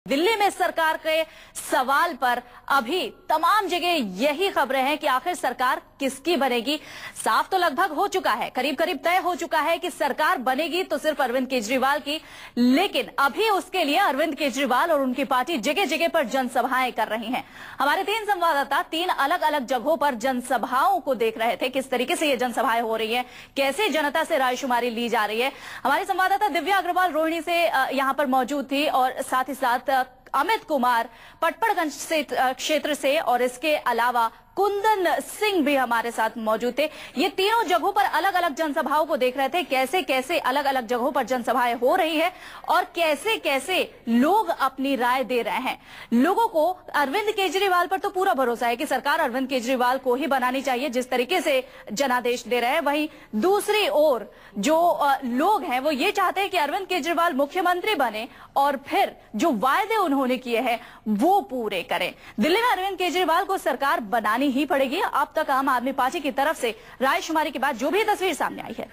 दिल्ली में सरकार के सवाल पर अभी तमाम जगह यही खबरें हैं कि आखिर सरकार किसकी बनेगी। साफ तो लगभग हो चुका है, करीब करीब तय हो चुका है कि सरकार बनेगी तो सिर्फ अरविंद केजरीवाल की, लेकिन अभी उसके लिए अरविंद केजरीवाल और उनकी पार्टी जगह जगह पर जनसभाएं कर रही हैं। हमारे 3 संवाददाता 3 अलग अलग जगहों पर जनसभाओं को देख रहे थे, किस तरीके से ये जनसभाएं हो रही है, कैसे जनता से रायशुमारी ली जा रही है। हमारी संवाददाता दिव्या अग्रवाल रोहिणी से यहाँ पर मौजूद थी और साथ ही साथ अमित कुमार पटपड़गंज से क्षेत्र से और इसके अलावा कुंदन सिंह भी हमारे साथ मौजूद थे। ये तीनों जगहों पर अलग अलग जनसभाओं को देख रहे थे, कैसे कैसे अलग अलग जगहों पर जनसभाएं हो रही है और कैसे कैसे लोग अपनी राय दे रहे हैं। लोगों को अरविंद केजरीवाल पर तो पूरा भरोसा है कि सरकार अरविंद केजरीवाल को ही बनानी चाहिए, जिस तरीके से जनादेश दे रहे हैं। वहीं दूसरी ओर जो लोग हैं वो ये चाहते हैं कि अरविंद केजरीवाल मुख्यमंत्री बने और फिर जो वायदे उन्होंने किए हैं वो पूरे करें। दिल्ली में अरविंद केजरीवाल को सरकार बनानी ही पड़ेगी। अब तक आम आदमी पार्टी की तरफ से रायशुमारी के बाद जो भी तस्वीर सामने आई है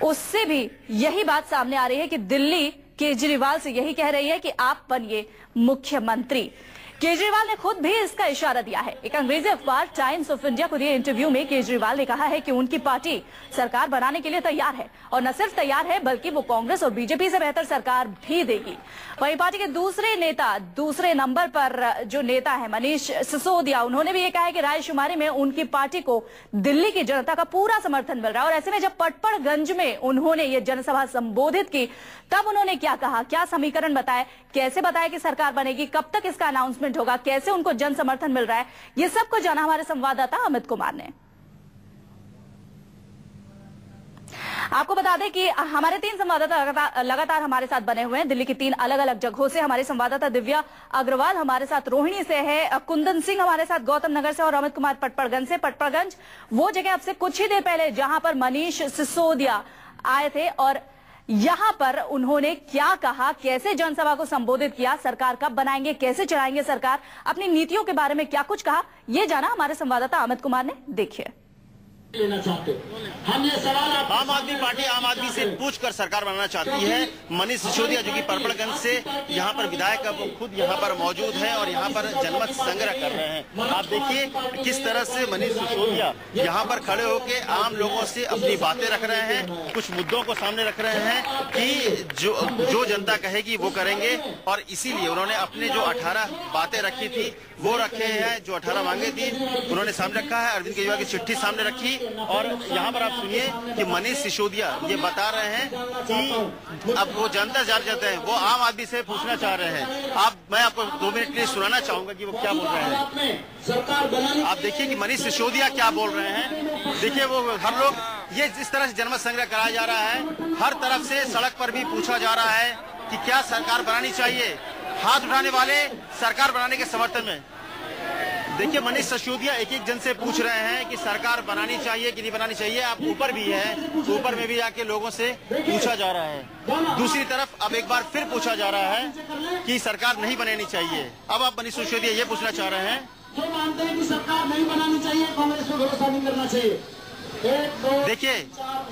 उससे भी यही बात सामने आ रही है कि दिल्ली केजरीवाल से यही कह रही है कि आप बनिए मुख्यमंत्री। केजरीवाल ने खुद भी इसका इशारा दिया है। एक अंग्रेजी अखबार टाइम्स ऑफ इंडिया को दिए इंटरव्यू में केजरीवाल ने कहा है कि उनकी पार्टी सरकार बनाने के लिए तैयार है और न सिर्फ तैयार है बल्कि वो कांग्रेस और बीजेपी से बेहतर सरकार भी देगी। वहीं पार्टी के दूसरे नंबर पर जो नेता है मनीष सिसोदिया, उन्होंने भी ये कहा है कि रायशुमारी में उनकी पार्टी को दिल्ली की जनता का पूरा समर्थन मिल रहा है। और ऐसे में जब पटपड़गंज में उन्होंने ये जनसभा संबोधित की तब उन्होंने क्या कहा, क्या समीकरण बताए, कैसे बताया कि सरकार बनेगी, कब तक इसका अनाउंसमेंट होगा, कैसे उनको जन समर्थन मिल रहा है, ये सब कुछ जाना हमारे संवाददाता अमित कुमार ने। आपको बता दें कि हमारे 3 संवाददाता लगातार हमारे साथ बने हुए हैं दिल्ली की 3 अलग अलग जगहों से। हमारे संवाददाता दिव्या अग्रवाल हमारे साथ रोहिणी से है, कुंदन सिंह हमारे साथ गौतम नगर से और अमित कुमार पटपड़गंज से। पटपड़गंज वो जगह अब से कुछ ही देर पहले जहां पर मनीष सिसोदिया आए थे और यहां पर उन्होंने क्या कहा, कैसे जनसभा को संबोधित किया, सरकार कब बनाएंगे, कैसे चलाएंगे सरकार, अपनी नीतियों के बारे में क्या कुछ कहा, ये जाना हमारे संवाददाता अमित कुमार ने। देखिए लेना चाहते हम ये सवाल आम आदमी पार्टी आम आदमी से पूछकर सरकार बनाना चाहती है। मनीष सिसोदिया जो कि पटपड़गंज से यहाँ पर विधायक है, वो खुद यहाँ पर मौजूद है और यहाँ पर जनमत संग्रह कर रहे हैं। आप देखिए किस तरह से मनीष सिसोदिया यहाँ पर खड़े होकर आम लोगों से अपनी बातें रख रहे हैं, कुछ मुद्दों को सामने रख रहे हैं कि जो जनता कहेगी वो करेंगे। और इसीलिए उन्होंने अपने जो 18 बातें रखी थी वो रखे हैं, जो 18 मांगे थी उन्होंने सामने रखा है। अरविंद केजरीवाल की चिट्ठी सामने रखी और यहाँ पर आप सुनिए कि मनीष सिसोदिया ये बता रहे हैं कि अब वो जनता जान जाते हैं, वो आम आदमी से पूछना चाह रहे हैं। मैं आपको 2 मिनट के लिए सुनाना चाहूंगा कि वो क्या बोल रहे हैं। आप देखिए कि मनीष सिसोदिया क्या बोल रहे हैं। देखिए वो हर लोग ये जिस तरह से जनमत संग्रह कराया जा रहा है, हर तरफ से सड़क पर भी पूछा जा रहा है कि क्या सरकार बनानी चाहिए। हाथ उठाने वाले सरकार बनाने के समर्थन में। देखिए मनीष सिसोदिया एक एक जन से पूछ रहे हैं कि सरकार बनानी चाहिए कि नहीं बनानी चाहिए। आप ऊपर भी है, ऊपर में भी जाके लोगों से पूछा जा रहा है। दूसरी तरफ अब एक बार फिर पूछा जा रहा है कि सरकार नहीं बनानी चाहिए। अब आप मनीष सिसोदिया ये पूछना चाह रहे हैं, जो मानते हैं कि सरकार नहीं बनानी चाहिए, कांग्रेस को भरोसा नहीं करना चाहिए। देखिए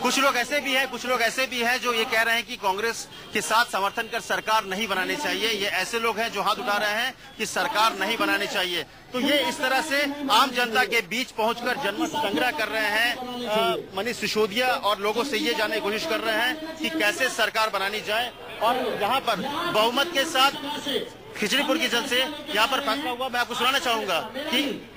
कुछ लोग ऐसे भी हैं जो ये कह रहे हैं कि कांग्रेस के साथ समर्थन कर सरकार नहीं बनानी चाहिए। ये ऐसे लोग हैं जो हाथ उठा रहे हैं कि सरकार नहीं बनानी चाहिए। तो ये इस तरह से आम जनता के बीच पहुंचकर जनमत संग्रह कर रहे हैं मनीष सिसोदिया और लोगों से ये जानने की कोशिश कर रहे हैं कि कैसे सरकार बनानी जाए। और यहाँ पर बहुमत के साथ खिचड़ीपुर की जन से यहाँ पर फैसला हुआ। मैं आपको सुनाना चाहूंगा कि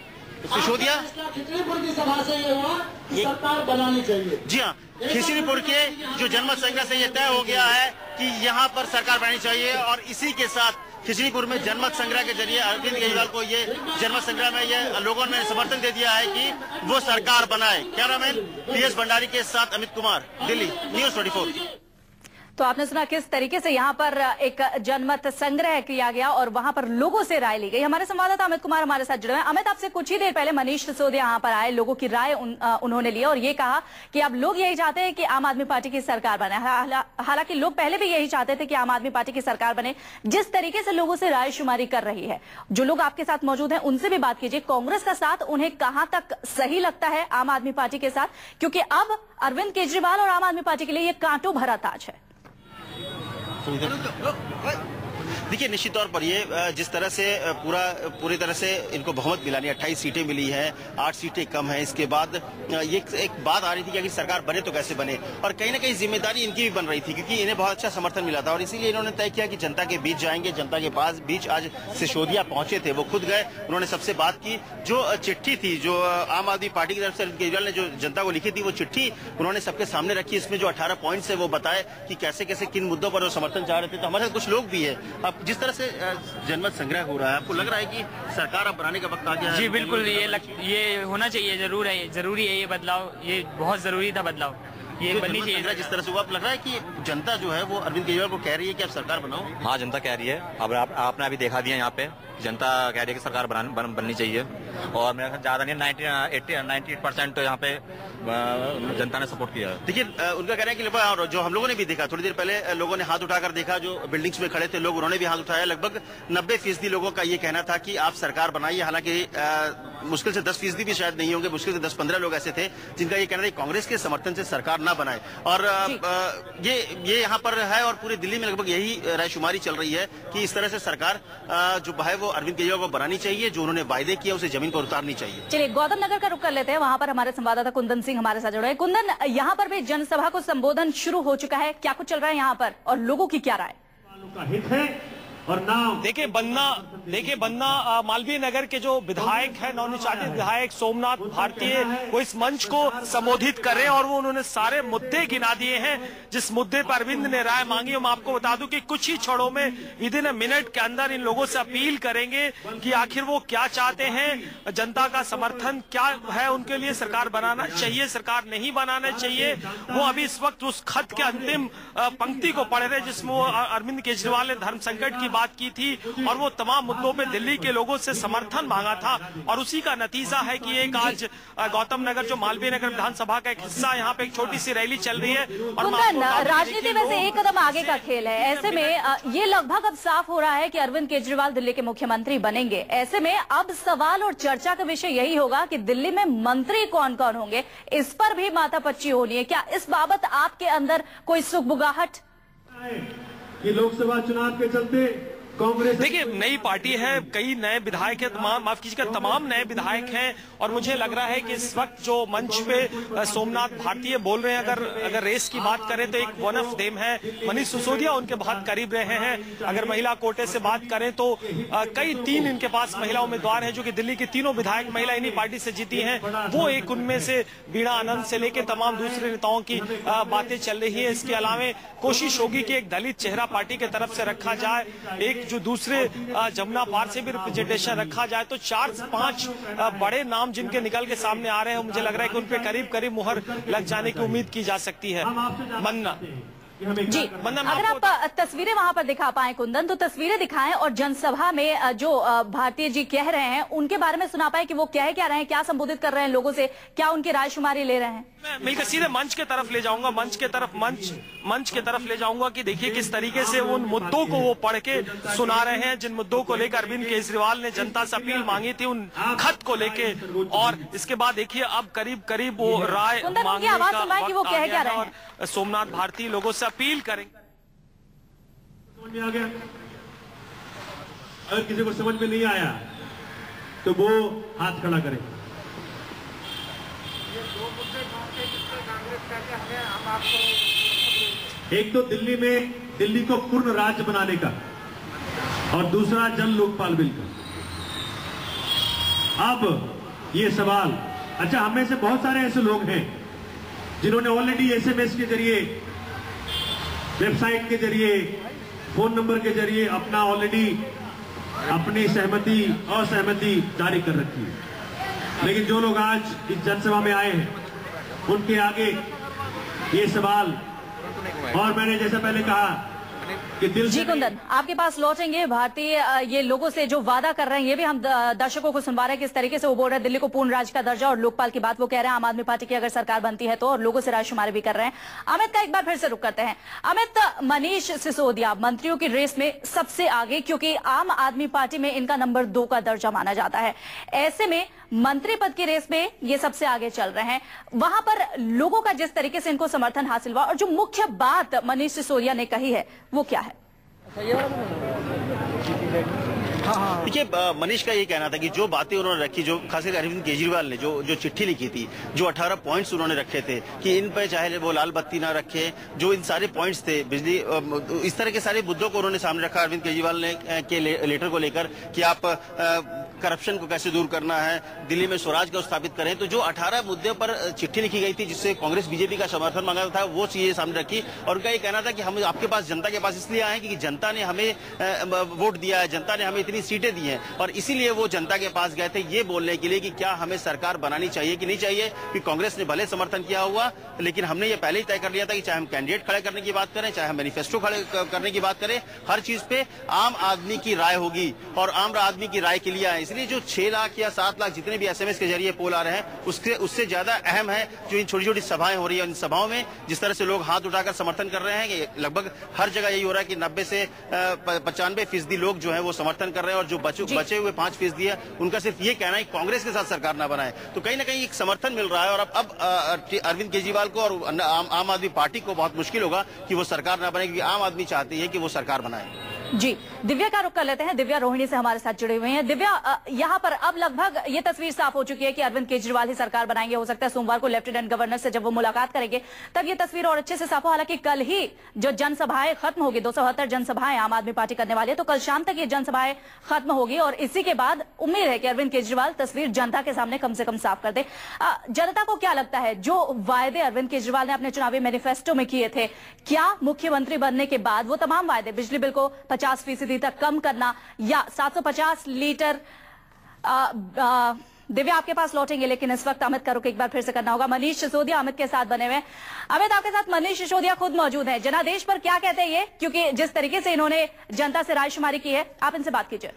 सिसोदिया खिचड़ीपुर की सभा से ये हुआ कि सरकार बनानी चाहिए। जी हाँ, खिचड़ीपुर के जो जनमत संग्रह से ये तय हो गया है कि यहाँ पर सरकार बनानी चाहिए और इसी के साथ खिचड़ीपुर में जनमत संग्रह के जरिए अरविंद केजरीवाल को ये जनमत संग्रह में ये लोगों ने समर्थन दे दिया है कि वो सरकार बनाए। कैमरामैन PS भंडारी के साथ अमित कुमार, दिल्ली, न्यूज़ 24। तो आपने सुना किस तरीके से यहाँ पर एक जनमत संग्रह किया गया और वहां पर लोगों से राय ली गई। हमारे संवाददाता अमित कुमार हमारे साथ जुड़े हैं। अमित, आपसे कुछ ही देर पहले मनीष सिसोदिया यहाँ पर आए, लोगों की राय उन्होंने ली और ये कहा कि अब लोग यही चाहते हैं कि आम आदमी पार्टी की सरकार बने। हालांकि लोग पहले भी यही चाहते थे कि आम आदमी पार्टी की सरकार बने। जिस तरीके से लोगों से रायशुमारी कर रही है, जो लोग आपके साथ मौजूद हैं उनसे भी बात कीजिए। कांग्रेस का साथ उन्हें कहां तक सही लगता है आम आदमी पार्टी के साथ, क्योंकि अब अरविंद केजरीवाल और आम आदमी पार्टी के लिए ये कांटों भरा ताज है। देखिए, निश्चित तौर पर ये जिस तरह से पूरी तरह से इनको बहुमत मिला, 28 सीटें मिली हैं, 8 सीटें कम हैं। इसके बाद ये एक बात आ रही थी कि अगर सरकार बने तो कैसे बने, और कहीं ना कहीं जिम्मेदारी इनकी भी बन रही थी क्योंकि इन्हें बहुत अच्छा समर्थन मिला था और इसीलिए इन्होंने तय किया कि जनता के बीच जाएंगे। जनता के बीच आज सिसोदिया पहुंचे थे, वो खुद गए, उन्होंने सबसे बात की। जो चिट्ठी थी जो आम आदमी पार्टी की तरफ से केजरीवाल ने जो जनता को लिखी थी, वो चिट्ठी उन्होंने सबके सामने रखी। इसमें जो 18 पॉइंट्स है वो बताए कि कैसे कैसे किन मुद्दों पर वो समर्थन चाह रहे थे। तो हमारे साथ कुछ लोग भी है। अब जिस तरह से जनमत संग्रह हो रहा है, आपको लग रहा है कि सरकार अब बनाने का वक्त आ गया है? जी बिल्कुल, ये होना चाहिए, जरूरी है ये बदलाव, ये बहुत जरूरी था बदलाव, ये बननी चाहिए। जिस तरह से वो, आप लग रहा है कि जनता जो है वो अरविंद केजरीवाल को कह रही है कि आप सरकार बनाओ? हाँ, जनता कह रही है। अब आपने अभी देखा दिया यहाँ पे, जनता कह रही है कि सरकार बननी चाहिए और मेरा ख्याल ज्यादा नहीं, 98% तो यहाँ पे जनता ने सपोर्ट किया है। देखिए, उनका कहना है कि और जो हम लोगों ने भी देखा, थोड़ी देर पहले लोगों ने हाथ उठाकर देखा, जो बिल्डिंग्स में खड़े थे लोग, उन्होंने भी हाथ उठाया। लगभग 90% लोगों का ये कहना था कि आप सरकार बनाइए। हालांकि मुश्किल से 10% भी शायद नहीं होंगे, मुश्किल से 10-15 लोग ऐसे थे जिनका ये कहना था कांग्रेस के समर्थन से सरकार ना बनाए। और ये यहाँ पर है और पूरी दिल्ली में लगभग यही रायशुमारी चल रही है कि इस तरह से सरकार जो है वो अरविंद केजरीवाल को बनानी चाहिए, जो उन्होंने वायदे किया उसे जमीन पर उतारनी चाहिए। चलिए, गौतम नगर का रुख कर लेते हैं। वहां पर हमारे संवाददाता कुंदन सिंह हमारे साथ जुड़े हैं। कुंदन, यहाँ पर भी जनसभा को संबोधन शुरू हो चुका है, क्या कुछ चल रहा है यहाँ पर और लोगों की क्या राय? हित है और नाम देखिए बन्ना मालवीय नगर के जो विधायक है, नवनिर्वाचित विधायक सोमनाथ भारतीय, वो इस मंच को संबोधित कर रहे हैं और वो उन्होंने सारे मुद्दे गिना दिए हैं जिस मुद्दे पर अरविंद ने राय मांगी। मैं आपको बता दूं कि कुछ ही क्षणों में, विदिन अ मिनट के अंदर इन लोगों से अपील करेंगे कि आखिर वो क्या चाहते हैं, जनता का समर्थन क्या है उनके लिए, सरकार बनाना चाहिए, सरकार नहीं बनाना चाहिए। वो अभी इस वक्त उस खत के अंतिम पंक्ति को पढ़ रहे जिसमें अरविंद केजरीवाल ने धर्म संकट की बात की थी और वो तमाम मुद्दों पे दिल्ली के लोगों से समर्थन मांगा था और उसी का नतीजा है कि एक आज गौतम नगर जो मालवीय नगर विधानसभा का एक हिस्सा, यहाँ पे एक छोटी सी रैली चल रही है। और राजनीति में से एक कदम आगे का खेल है। ऐसे में ये लगभग अब साफ हो रहा है कि अरविंद केजरीवाल दिल्ली के मुख्यमंत्री बनेंगे। ऐसे में अब सवाल और चर्चा का विषय यही होगा कि दिल्ली में मंत्री कौन कौन होंगे, इस पर भी माथापच्ची होनी है। क्या इस बाबत आपके अंदर कोई सुगबुगाहट? कि लोकसभा चुनाव के चलते कांग्रेस, देखिए नई पार्टी है, कई नए विधायक है, माफ कीजिएगा तमाम नए विधायक हैं और मुझे लग रहा है कि इस वक्त जो मंच पे सोमनाथ भारतीय बोल रहे हैं, अगर रेस की बात करें तो एक वन ऑफ देम है मनीष सिसोदिया, उनके बहुत करीब रहे हैं। अगर महिला कोटे से बात करें तो कई 3 इनके पास महिला उम्मीदवार हैं जो कि दिल्ली की तीनों विधायक महिला इन्हीं पार्टी से जीती हैं। वो एक उनमें से बीणा आनंद से लेकर तमाम दूसरे नेताओं की बातें चल रही है। इसके अलावा कोशिश होगी कि एक दलित चेहरा पार्टी की तरफ से रखा जाए, एक जो दूसरे जमुना पार से भी रिप्रेजेंटेशन रखा जाए। तो 4 से 5 बड़े नाम जिनके निकल के सामने आ रहे हैं, मुझे लग रहा है कि उन पे करीब करीब मुहर लग जाने की उम्मीद की जा सकती है। मन्ना जी, अगर आप तस्वीरें वहां पर दिखा पाए कुंदन, तो तस्वीरें दिखाएं और जनसभा में जो भारतीय जी कह रहे हैं उनके बारे में सुना पाए कि वो कह क्या रहे हैं, क्या संबोधित कर रहे हैं लोगों से, क्या उनकी रायशुमारी ले रहे हैं। मैं मिलकर सीधे मंच के तरफ ले जाऊंगा, मंच के तरफ ले जाऊंगा कि देखिए किस तरीके से उन मुद्दों को वो पढ़ के सुना रहे हैं जिन मुद्दों को लेकर अरविंद केजरीवाल ने जनता से अपील मांगी थी उन खत को लेके। और इसके बाद देखिए अब करीब करीब वो राय मांगने का वक्त आ गया है और सोमनाथ भारती लोगों से अपील करेंगे। समझ में आ गया? अगर किसी को समझ में नहीं आया तो वो हाथ खड़ा करे। एक तो दिल्ली को पूर्ण राज्य बनाने का और दूसरा जन लोकपाल बिल का। अब ये सवाल, अच्छा हमें से बहुत सारे ऐसे लोग हैं जिन्होंने ऑलरेडी एसएमएस के जरिए, वेबसाइट के जरिए, फोन नंबर के जरिए अपना ऑलरेडी अपनी सहमति असहमति जारी कर रखी है। लेकिन जो लोग आज इस जनसभा में आए हैं उनके आगे ये सवाल, और मैंने जैसा पहले कहा कि दिल जी कुंदन, आपके पास लौटेंगे। भारतीय ये लोगों से जो वादा कर रहे हैं, ये भी हम दर्शकों को सुनवा रहे हैं किस तरीके से वो बोल रहे हैं दिल्ली को पूर्ण राज्य का दर्जा और लोकपाल की बात वो कह रहे हैं आम आदमी पार्टी की अगर सरकार बनती है तो, और लोगों से रायशुमारी भी कर रहे हैं। अमित का एक बार फिर से रुक करते हैं। अमित, मनीष सिसोदिया मंत्रियों की रेस में सबसे आगे क्योंकि आम आदमी पार्टी में इनका नंबर 2 का दर्जा माना जाता है। ऐसे में मंत्री पद की रेस में ये सबसे आगे चल रहे हैं। वहां पर लोगों का जिस तरीके से इनको समर्थन हासिल हुआ और जो मुख्य बात मनीष सिसोदिया ने कही है वो क्या है? देखिए, मनीष का ये कहना था कि जो बातें उन्होंने रखी, जो खासकर अरविंद केजरीवाल ने जो चिट्ठी लिखी थी, जो 18 पॉइंट्स उन्होंने रखे थे कि इन पर चाहे वो लाल बत्ती ना रखे, जो इन सारे पॉइंट्स थे, बिजली, इस तरह के सारे मुद्दों को उन्होंने सामने रखा अरविंद केजरीवाल ने के लेटर को लेकर कि आप करप्शन को कैसे दूर करना है, दिल्ली में स्वराज को स्थापित करें। तो जो 18 मुद्दों पर चिट्ठी लिखी गई थी जिससे कांग्रेस बीजेपी का समर्थन मांगा था, वो चीजें सामने रखी। और उनका ये कहना था कि हम आपके पास, जनता के पास इसलिए आए कि जनता ने हमें वोट दिया है, जनता ने हमें इतनी सीटें दी हैं और इसीलिए वो जनता के पास गए थे ये बोलने के लिए कि क्या हमें सरकार बनानी चाहिए कि नहीं चाहिए। कि कांग्रेस ने भले समर्थन किया हुआ, लेकिन हमने ये पहले ही तय कर लिया था कि चाहे हम कैंडिडेट खड़े करने की बात करें, चाहे हम मैनिफेस्टो खड़े करने की बात करें, हर चीज पे आम आदमी की राय होगी और आम आदमी की राय के लिए आए। इसलिए जो 6 लाख या 7 लाख जितने भी SMS के जरिए पोल आ रहे हैं, उससे ज्यादा अहम है जो इन छोटी छोटी सभाएं हो रही है। इन सभाओं में जिस तरह से लोग हाथ उठाकर समर्थन कर रहे हैं, कि लगभग हर जगह यही हो रहा है कि 90 से 95% लोग जो है वो समर्थन कर रहे हैं और जो बचे हुए 5% है उनका सिर्फ ये कहना है कि कांग्रेस के साथ सरकार ना बनाए। तो कहीं ना कहीं एक समर्थन मिल रहा है और अब अरविंद केजरीवाल को और आम आदमी पार्टी को बहुत मुश्किल होगा कि वो सरकार ना बने, क्योंकि आम आदमी चाहती है कि वो सरकार बनाए। जी, दिव्या का रुख कर लेते हैं। दिव्या रोहिणी से हमारे साथ जुड़े हुए हैं। दिव्या, यहाँ पर अब लगभग ये तस्वीर साफ हो चुकी है कि अरविंद केजरीवाल ही सरकार बनाएंगे। हो सकता है सोमवार को लेफ्टिनेंट गवर्नर से जब वो मुलाकात करेंगे तब ये तस्वीर और अच्छे से साफ हो। हालांकि कल ही जो जनसभाएं खत्म होगी, 272 जनसभाएं आम आदमी पार्टी करने वाली है, तो कल शाम तक ये जनसभाएं खत्म होगी और इसी के बाद उम्मीद है कि अरविंद केजरीवाल तस्वीर जनता के सामने कम से कम साफ कर दे। जनता को क्या लगता है, जो वायदे अरविंद केजरीवाल ने अपने चुनावी मैनिफेस्टो में किए थे, क्या मुख्यमंत्री बनने के बाद वो तमाम वायदे, बिजली बिल को 50% तक कम करना या 750 लीटर, दिव्या आपके पास लौटेंगे, लेकिन इस वक्त अमित का रुख एक बार फिर से करना होगा। मनीष सिसोदिया अमित के साथ बने हुए। अमित, आपके साथ मनीष सिसोदिया खुद मौजूद है। जनादेश पर क्या कहते हैं ये, क्योंकि जिस तरीके से इन्होंने जनता से रायशुमारी की है, आप इनसे बात कीजिए।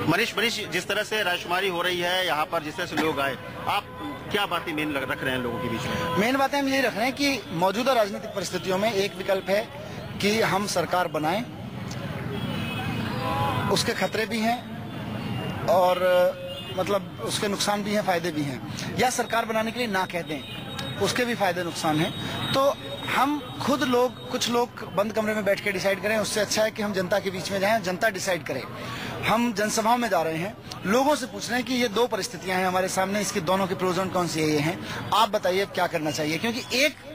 मनीष, जिस तरह से रायशुमारी हो रही है यहाँ पर, जिस तरह से लोग आए, आप क्या बातें मेन रख रहे हैं लोगों के बीच में? मेन बातें हम यही रख रहे हैं कि मौजूदा राजनीतिक परिस्थितियों में एक विकल्प है कि हम सरकार बनाएं, उसके खतरे भी हैं और मतलब उसके नुकसान भी हैं, फायदे भी हैं, या सरकार बनाने के लिए ना कह दें, उसके भी फायदे नुकसान हैं। तो हम खुद लोग, कुछ लोग बंद कमरे में बैठ के डिसाइड करें, उससे अच्छा है कि हम जनता के बीच में जाएं, जनता डिसाइड करे। हम जनसभाओं में जा रहे हैं, लोगों से पूछ रहे हैं कि ये 2 परिस्थितियां हैं हमारे सामने, इसके दोनों के प्रोज एंड कॉन्स ये हैं, आप बताइए क्या करना चाहिए। क्योंकि एक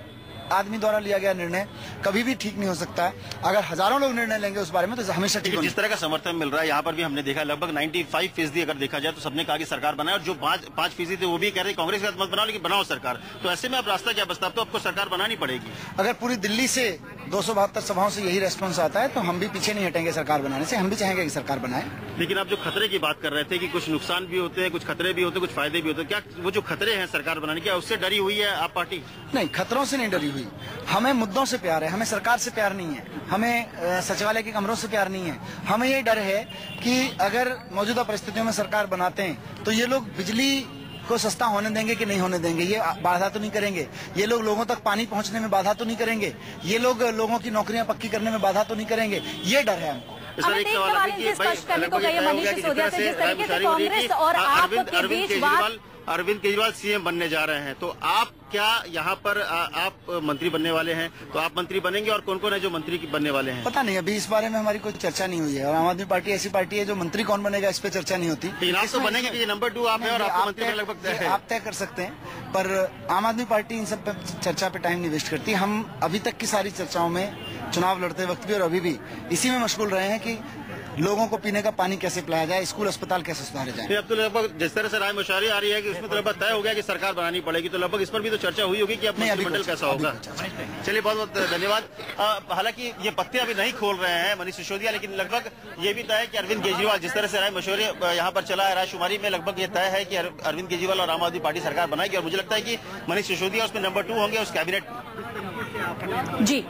आदमी द्वारा लिया गया निर्णय कभी भी ठीक नहीं हो सकता है। अगर हजारों लोग निर्णय लेंगे उस बारे में तो हमेशा ठीक। जिस तरह का समर्थन मिल रहा है यहाँ पर भी हमने देखा, लगभग 95% अगर देखा जाए तो सबने कहा कि सरकार बनाए, और जो 5% थे वो भी कह रहे कांग्रेस के साथ मत बनाओ लेकिन बनाओ सरकार। तो ऐसे में अब रास्ता क्या बचता, तो आपको सरकार बनानी पड़ेगी। अगर पूरी दिल्ली से 272 सभाओं से यही रेस्पॉन्स आता है तो हम भी पीछे नहीं हटेंगे सरकार बनाने से, हम भी चाहेंगे कि सरकार बनाए। लेकिन आप जो खतरे की बात कर रहे थे कि कुछ नुकसान भी होते हैं, कुछ खतरे भी होते हैं, कुछ फायदे भी होते हैं, क्या वो जो खतरे हैं सरकार बनाने के, उससे डरी हुई है आप पार्टी? नहीं, खतरों से नहीं डरी हुई। हमें मुद्दों से प्यार है, हमें सरकार से प्यार नहीं है, हमें सचिवालय के कमरों से प्यार नहीं है। हमें ये डर है कि अगर मौजूदा परिस्थितियों में सरकार बनाते हैं तो ये लोग बिजली को सस्ता होने देंगे कि नहीं होने देंगे, ये बाधा तो नहीं करेंगे, ये लोग लोगों तक पानी पहुंचने में बाधा तो नहीं करेंगे, ये लोग लोगों की नौकरियां पक्की करने में बाधा तो नहीं करेंगे, ये डर है हमको। एक सवाल इनसे स्पष्ट करने को कहिए मनीष सिसोदिया से, जिस तरीके से कांग्रेस और आपके बीच बात, अरविंद केजरीवाल सीएम बनने जा रहे हैं, तो आप क्या यहाँ पर आप मंत्री बनने वाले हैं, तो आप मंत्री बनेंगे और कौन कौन है जो मंत्री बनने वाले हैं? पता नहीं, अभी इस बारे में हमारी कोई चर्चा नहीं हुई है। और आम आदमी पार्टी ऐसी पार्टी है जो मंत्री कौन बनेगा इस पे चर्चा नहीं होती। आप तो बनेंगे कि नंबर 2 आप है और आपको मंत्री लगभग तय है। आप तय कर सकते हैं, पर आम आदमी पार्टी इन सब पे चर्चा पे टाइम नहीं वेस्ट करती। हम अभी तक की सारी चर्चाओं में, चुनाव लड़ते वक्त भी और अभी भी इसी में मशगूल रहे हैं कि लोगों को पीने का पानी कैसे पिलाया जाए, स्कूल अस्पताल कैसे सुधारे जाए। अब तो लगभग जिस तरह से राय मशवरे आ रही है कि उसमें तो लगभग तय हो गया कि सरकार बनानी पड़ेगी, तो लगभग इस पर भी तो चर्चा हुई होगी कि अब मंत्रिमंडल कैसा होगा। चलिए, बहुत बहुत धन्यवाद। हालांकि ये पत्ते अभी नहीं खोल रहे हैं मनीष सिसोदिया, लेकिन लगभग ये भी तय है कि अरविंद केजरीवाल, जिस तरह से राय मशवरे यहाँ पर चला है रायशुमारी में, लगभग ये तय है कि अरविंद केजरीवाल और आम आदमी पार्टी सरकार बनाएगी। और मुझे लगता है कि मनीष सिसोदिया उसमें नंबर 2 होंगे उस कैबिनेट। जी।